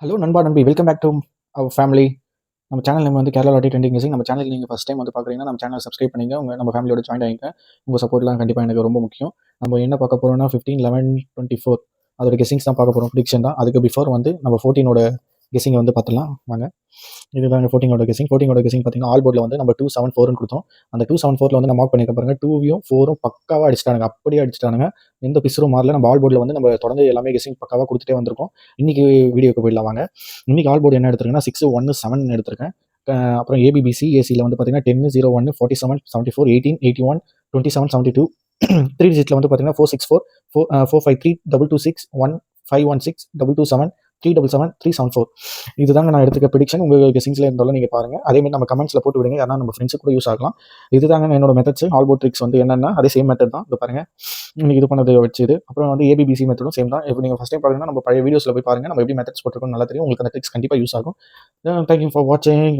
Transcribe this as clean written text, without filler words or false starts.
Hello நண்பா நண்பி, welcome back to our family. நம்ம சேனல் நேம் வந்து கேரளா லாட்டரி ட்ரெண்டிங் மியூசிக். நம்ம சேனல் நீங்கள் ஃபஸ்ட் டைம் வந்து பார்க்குறீங்கன்னா நம்ம சேனல் சப்ஸ்கிரைப் பண்ணிங்க. நம்ம ஃபேமிலியோட ஜாயின் ஆகிங்க. உங்கள் சப்போர்ட்லாம் கண்டிப்பாக எனக்கு ரொம்ப முக்கியம். நம்ம என்ன பார்க்க போகிறோம்னா 15, 11, 24 அதோட கெஸிங்ஸ் தான் பார்க்க போகிறோம். ப்ரிடிக்ஷன் தான். அதுக்கு பிஃபோர் வந்து நம்ம 14ஓட கெஸிங்கை வந்து பார்த்துலாம் வாங்க. இதுதாங்க 14ஓட கெஸிங். 14ஓட கெஸிங் பார்த்தீங்கன்னா ஆல் போர்டில் வந்து நம்ம 274ன்னு கொடுத்தோம். அந்த 274ல் வந்து நம்ம மார்க் பண்ணிக்க பாருங்க. 2யும் 4ம் பக்காவாக அடிச்சிட்டானுங்க. அப்படியே அடிச்சிட்டானுங்க. எந்த பிசரும் மாறல. நம்ம ஆல் போர்டில் வந்து நம்ம தொடர்ந்து எல்லாமே கெஸிங் பக்காவாக கொடுத்துட்டே வந்திருக்கோம். இன்னைக்கு வீடியோக்கு போயிடலாம் வாங்க. இன்னைக்கு ஆல் போர்டு என்ன எடுத்திருக்கேன்னா 6, 1, 7 எடுத்திருக்கேன். அப்புறம் ஏபிபிசி ஏசியில் வந்து பார்த்தீங்கன்னா 10, 01, 47, 74, 18, 81, 27, 72. 3 டிஜிட்டில் வந்து பார்த்தீங்கன்னா 464, 453, 226, 1516, 227, 377, 374. இதுதாங்க நான் எடுத்துக்க ப்ரிடிக்ஷன். உங்கள் கெஸிங்ஸில் இருந்தாலும் நீங்கள் பாருங்கள். அதேமாதிரி நம்ம கமெண்ட்ஸில் போட்டு விடுங்க. ஏன்னா நம்ம ஃப்ரெண்ட்ஸுக்கு கூட யூஸ் ஆகலாம். இதுதாங்க என்னோட மெத்தட்ஸ். ஆல் போர்ட் ட்ரிக்ஸ் வந்து என்னென்னா அதே சேம் மெத்தட் தான். இது பாருங்கள், இன்னைக்கு இது பண்ணது வச்சு இது. அப்புறம் வந்து ஏபிபிசி மெத்தடும் சேம் தான். இப்போ நீங்கள் ஃபஸ்ட் டைம் பாருங்கன்னா நம்ம பழைய வீடியோஸில் போய் பாருங்கள். நம்ம எப்படி மெத்தட்ஸ் போட்டிருக்கோம் நல்லா தெரியும். உங்களுக்கு அந்த ட்ரிக்ஸ் கண்டிப்பாக யூஸ் ஆகும். தேங்க்யூ ஃபார் வாட்சிங்.